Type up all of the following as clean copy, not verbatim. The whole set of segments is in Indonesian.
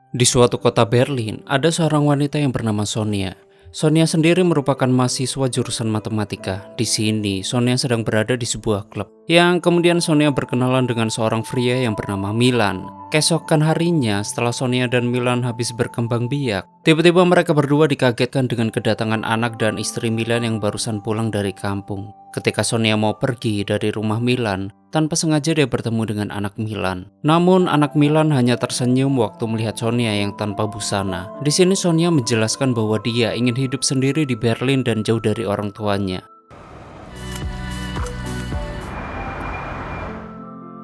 Di suatu kota Berlin, ada seorang wanita yang bernama Sonia. Sonia sendiri merupakan mahasiswa jurusan matematika. Di sini, Sonia sedang berada di sebuah klub. Yang kemudian Sonia berkenalan dengan seorang pria yang bernama Milan. Keesokan harinya, setelah Sonia dan Milan habis berkembang biak, tiba-tiba mereka berdua dikagetkan dengan kedatangan anak dan istri Milan yang barusan pulang dari kampung. Ketika Sonia mau pergi dari rumah Milan, tanpa sengaja dia bertemu dengan anak Milan. Namun anak Milan hanya tersenyum waktu melihat Sonia yang tanpa busana. Di sini Sonia menjelaskan bahwa dia ingin hidup sendiri di Berlin dan jauh dari orang tuanya.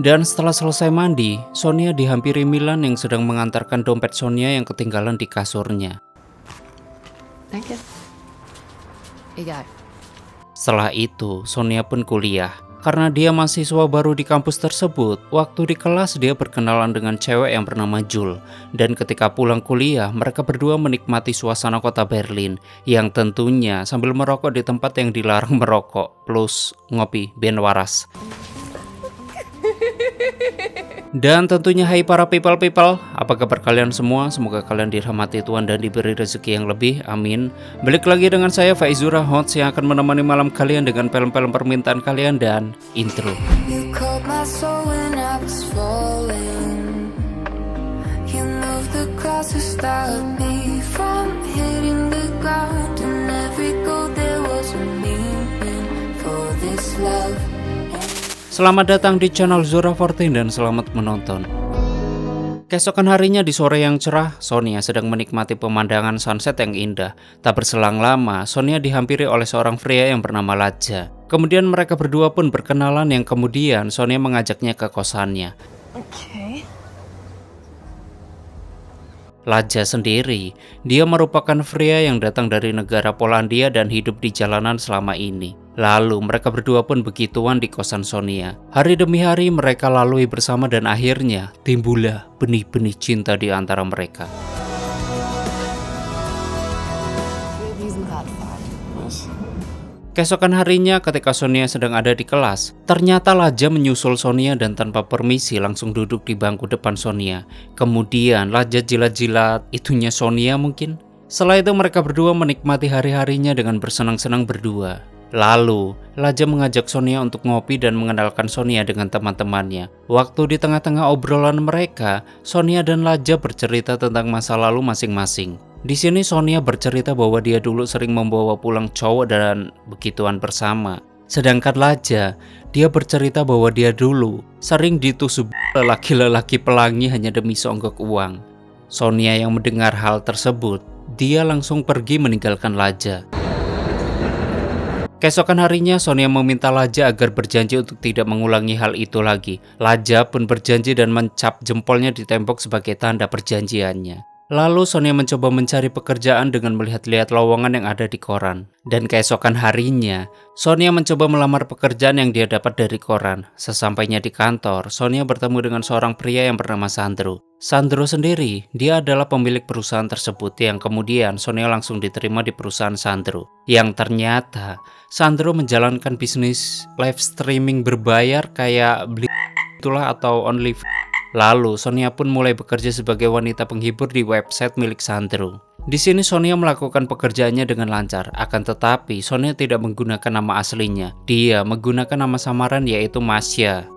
Dan setelah selesai mandi, Sonia dihampiri Milan yang sedang mengantarkan dompet Sonia yang ketinggalan di kasurnya. Danke. Egal. Setelah itu, Sonia pun kuliah. Karena dia mahasiswa baru di kampus tersebut, waktu di kelas dia berkenalan dengan cewek yang bernama Jul. Dan ketika pulang kuliah, mereka berdua menikmati suasana kota Berlin, yang tentunya sambil merokok di tempat yang dilarang merokok, plus ngopi ben waras. Dan tentunya hai para people, apa kabar kalian semua? Semoga kalian dirahmati Tuhan dan diberi rezeki yang lebih, amin. Balik lagi dengan saya Faizura Hots yang akan menemani malam kalian dengan film-film permintaan kalian dan intro. You called my soul when I was falling. You moved the clouds to stop me from hitting the ground. And every goal there was a meaning for this love. Selamat datang di channel Zura 14 dan selamat menonton. Keesokan harinya di sore yang cerah, Sonia sedang menikmati pemandangan sunset yang indah. Tak berselang lama, Sonia dihampiri oleh seorang pria yang bernama Ladja. Kemudian mereka berdua pun berkenalan yang kemudian Sonia mengajaknya ke kosannya. Okay. Ladja sendiri, dia merupakan pria yang datang dari negara Polandia dan hidup di jalanan selama ini. Lalu mereka berdua pun begituan di kosan Sonia. Hari demi hari mereka lalui bersama dan akhirnya timbullah benih-benih cinta di antara mereka. Keesokan harinya ketika Sonia sedang ada di kelas, ternyata Ladja menyusul Sonia dan tanpa permisi langsung duduk di bangku depan Sonia. Kemudian Ladja jilat-jilat itunya Sonia mungkin. Setelah itu mereka berdua menikmati hari-harinya dengan bersenang-senang berdua. Lalu, Ladja mengajak Sonia untuk ngopi dan mengenalkan Sonia dengan teman-temannya. Waktu di tengah-tengah obrolan mereka, Sonia dan Ladja bercerita tentang masa lalu masing-masing. Di sini Sonia bercerita bahwa dia dulu sering membawa pulang cowok dan begituan bersama. Sedangkan Ladja, dia bercerita bahwa dia dulu sering ditusuk lelaki-lelaki pelangi hanya demi seonggok uang. Sonia yang mendengar hal tersebut, dia langsung pergi meninggalkan Ladja. Keesokan harinya Sonia meminta Ladja agar berjanji untuk tidak mengulangi hal itu lagi. Ladja pun berjanji dan mencap jempolnya di tembok sebagai tanda perjanjiannya. Lalu Sonia mencoba mencari pekerjaan dengan melihat-lihat lowongan yang ada di koran. Dan keesokan harinya, Sonia mencoba melamar pekerjaan yang dia dapat dari koran. Sesampainya di kantor, Sonia bertemu dengan seorang pria yang bernama Sandro. Sandro sendiri, dia adalah pemilik perusahaan tersebut yang kemudian Sonia langsung diterima di perusahaan Sandro. Yang ternyata, Sandro menjalankan bisnis live streaming berbayar kayak beli itulah atau only. Lalu Sonia pun mulai bekerja sebagai wanita penghibur di website milik Sandro. Di sini Sonia melakukan pekerjaannya dengan lancar, akan tetapi Sonia tidak menggunakan nama aslinya. Dia menggunakan nama samaran yaitu Masya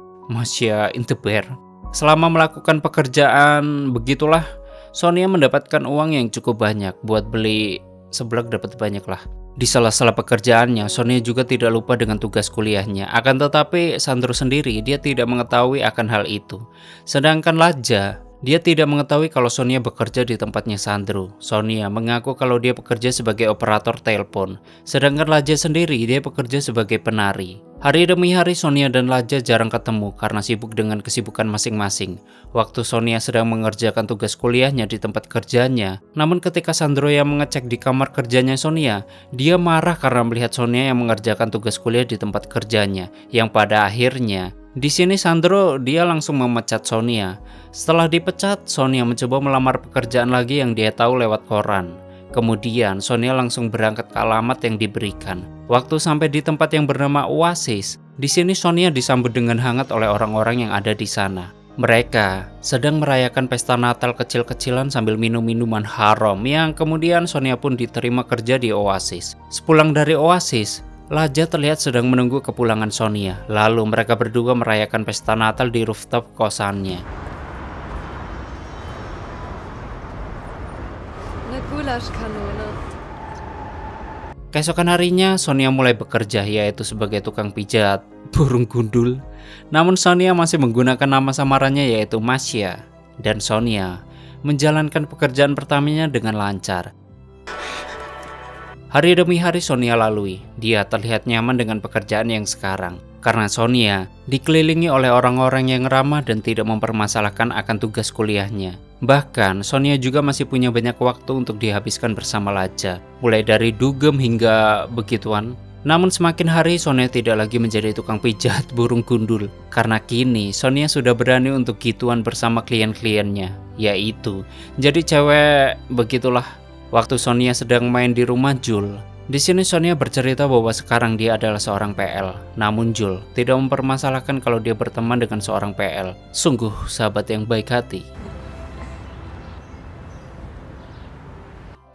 in the Bear. Selama melakukan pekerjaan begitulah, Sonia mendapatkan uang yang cukup banyak buat beli seblak, dapat banyak lah. Di sela-sela pekerjaannya, Sonia juga tidak lupa dengan tugas kuliahnya. Akan tetapi, Sandro sendiri, dia tidak mengetahui akan hal itu. Sedangkan Ladja, dia tidak mengetahui kalau Sonia bekerja di tempatnya Sandro. Sonia mengaku kalau dia bekerja sebagai operator telepon. Sedangkan Ladja sendiri, dia bekerja sebagai penari. Hari demi hari Sonia dan Ladja jarang ketemu karena sibuk dengan kesibukan masing-masing. Waktu Sonia sedang mengerjakan tugas kuliahnya di tempat kerjanya, namun ketika Sandro yang mengecek di kamar kerjanya Sonia, dia marah karena melihat Sonia yang mengerjakan tugas kuliah di tempat kerjanya, yang pada akhirnya di sini Sandro dia langsung memecat Sonia. Setelah dipecat, Sonia mencoba melamar pekerjaan lagi yang dia tahu lewat koran. Kemudian Sonia langsung berangkat ke alamat yang diberikan. Waktu sampai di tempat yang bernama Oasis, di sini Sonia disambut dengan hangat oleh orang-orang yang ada di sana. Mereka sedang merayakan pesta Natal kecil-kecilan sambil minum minuman haram yang kemudian Sonia pun diterima kerja di Oasis. Sepulang dari Oasis, Laja terlihat sedang menunggu kepulangan Sonia. Lalu mereka berdua merayakan pesta Natal di rooftop kosannya. Eine Gulaschkanone. Keesokan harinya, Sonia mulai bekerja, yaitu sebagai tukang pijat burung gundul. Namun Sonia masih menggunakan nama samarannya yaitu Masya. Dan Sonia menjalankan pekerjaan pertamanya dengan lancar. Hari demi hari Sonia lalui, dia terlihat nyaman dengan pekerjaan yang sekarang. Karena Sonia dikelilingi oleh orang-orang yang ramah dan tidak mempermasalahkan akan tugas kuliahnya. Bahkan Sonia juga masih punya banyak waktu untuk dihabiskan bersama Laja, mulai dari dugem hingga begituan. Namun semakin hari Sonia tidak lagi menjadi tukang pijat burung gundul, karena kini Sonia sudah berani untuk gituan bersama klien-kliennya, yaitu jadi cewek begitulah. Waktu Sonia sedang main di rumah Jul, di sini Sonia bercerita bahwa sekarang dia adalah seorang PL. Namun Jul tidak mempermasalahkan kalau dia berteman dengan seorang PL. Sungguh sahabat yang baik hati.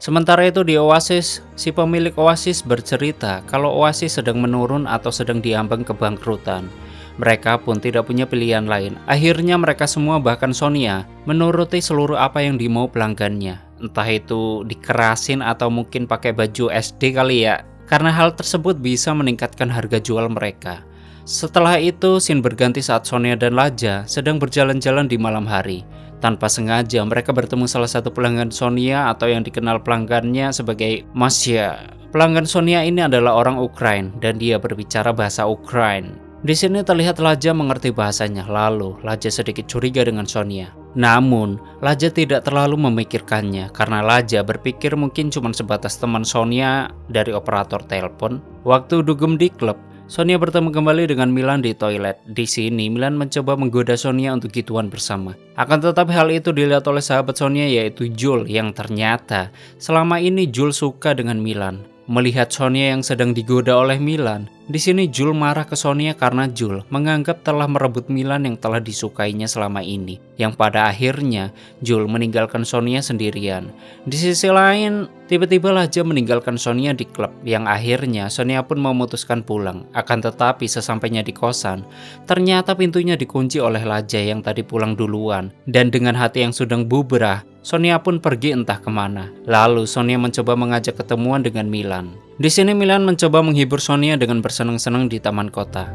Sementara itu di Oasis, si pemilik Oasis bercerita kalau Oasis sedang menurun atau sedang diambang kebangkrutan. Mereka pun tidak punya pilihan lain. Akhirnya mereka semua, bahkan Sonia, menuruti seluruh apa yang dimau pelanggannya. Entah itu dikerasin atau mungkin pakai baju SD kali ya. Karena hal tersebut bisa meningkatkan harga jual mereka. Setelah itu, scene berganti saat Sonia dan Laja sedang berjalan-jalan di malam hari. Tanpa sengaja mereka bertemu salah satu pelanggan Sonia atau yang dikenal pelanggannya sebagai Masya. Pelanggan Sonia ini adalah orang Ukraina dan dia berbicara bahasa Ukraina. Di sini terlihat Laja mengerti bahasanya, lalu Laja sedikit curiga dengan Sonia. Namun, Laja tidak terlalu memikirkannya karena Laja berpikir mungkin cuma sebatas teman Sonia dari operator telepon. Waktu dugem di klub, Sonia bertemu kembali dengan Milan di toilet. Di sini, Milan mencoba menggoda Sonia untuk gituan bersama. Akan tetapi hal itu dilihat oleh sahabat Sonia yaitu Jul, yang ternyata selama ini Jul suka dengan Milan. Melihat Sonia yang sedang digoda oleh Milan, di sini Jul marah ke Sonia karena Jul menganggap telah merebut Milan yang telah disukainya selama ini. Yang pada akhirnya Jul meninggalkan Sonia sendirian. Di sisi lain, tiba-tiba Laja meninggalkan Sonia di klub, yang akhirnya Sonia pun memutuskan pulang. Akan tetapi sesampainya di kosan, ternyata pintunya dikunci oleh Laja yang tadi pulang duluan. Dan dengan hati yang sedang bubrah, Sonia pun pergi entah kemana. Lalu Sonia mencoba mengajak ketemuan dengan Milan. Di sini Milan mencoba menghibur Sonia dengan bersenang-senang di taman kota.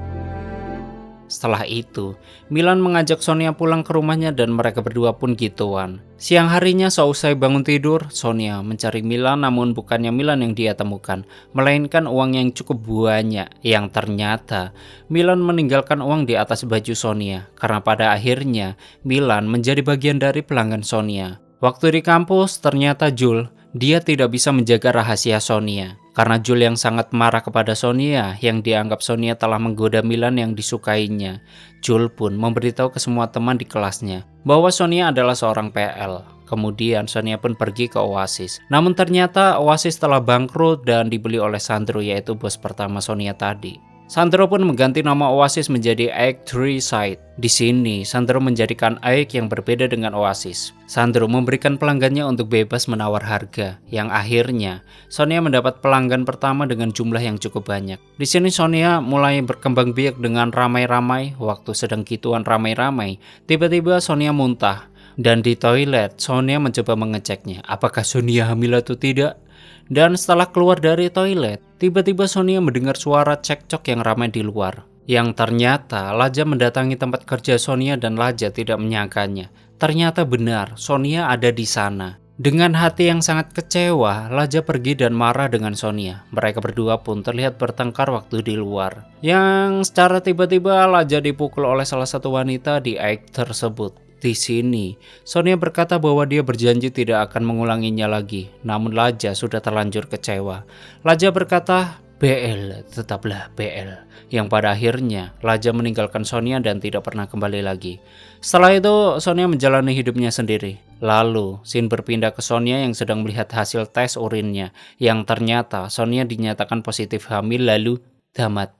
Setelah itu, Milan mengajak Sonia pulang ke rumahnya dan mereka berdua pun gituan. Siang harinya seusai bangun tidur, Sonia mencari Milan, namun bukannya Milan yang dia temukan, melainkan uang yang cukup banyak. Yang ternyata Milan meninggalkan uang di atas baju Sonia, karena pada akhirnya Milan menjadi bagian dari pelanggan Sonia. Waktu di kampus, ternyata Jul, dia tidak bisa menjaga rahasia Sonia. Karena Jul yang sangat marah kepada Sonia yang dianggap Sonia telah menggoda Milan yang disukainya. Jul pun memberitahu ke semua teman di kelasnya bahwa Sonia adalah seorang PL. Kemudian Sonia pun pergi ke Oasis. Namun ternyata Oasis telah bangkrut dan dibeli oleh Sandro, yaitu bos pertama Sonia tadi. Sandro pun mengganti nama Oasis menjadi Aik 3 Side. Di sini, Sandro menjadikan Aik yang berbeda dengan Oasis. Sandro memberikan pelanggannya untuk bebas menawar harga, yang akhirnya Sonia mendapat pelanggan pertama dengan jumlah yang cukup banyak. Di sini Sonia mulai berkembang biak dengan ramai-ramai. Waktu sedang gituan ramai-ramai, tiba-tiba Sonia muntah. Dan di toilet, Sonia mencoba mengeceknya, apakah Sonia hamil atau tidak. Dan setelah keluar dari toilet, tiba-tiba Sonia mendengar suara cekcok yang ramai di luar. Yang ternyata Laja mendatangi tempat kerja Sonia dan Laja tidak menyangkanya. Ternyata benar, Sonia ada di sana. Dengan hati yang sangat kecewa, Laja pergi dan marah dengan Sonia. Mereka berdua pun terlihat bertengkar waktu di luar. Yang secara tiba-tiba Laja dipukul oleh salah satu wanita di Aik tersebut. Di sini, Sonia berkata bahwa dia berjanji tidak akan mengulanginya lagi. Namun Laja sudah terlanjur kecewa. Laja berkata, BL, tetaplah BL. Yang pada akhirnya, Laja meninggalkan Sonia dan tidak pernah kembali lagi. Setelah itu, Sonia menjalani hidupnya sendiri. Lalu, scene berpindah ke Sonia yang sedang melihat hasil tes urinnya. Yang ternyata, Sonia dinyatakan positif hamil lalu tamat.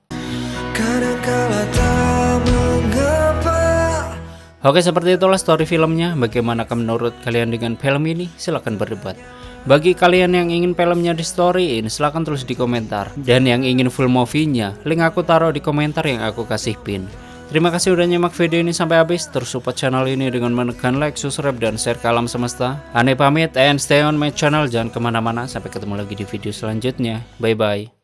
Oke, seperti itulah story filmnya. Bagaimanakah menurut kalian dengan film ini? Silahkan berdebat. Bagi kalian yang ingin filmnya di storyin, silahkan tulis di komentar. Dan yang ingin full movie-nya, link aku taruh di komentar yang aku kasih pin. Terima kasih udah nyimak video ini sampai habis. Terus support channel ini dengan menekan like, subscribe, dan share ke alam semesta. Ane pamit and stay on my channel. Jangan kemana-mana. Sampai ketemu lagi di video selanjutnya. Bye-bye.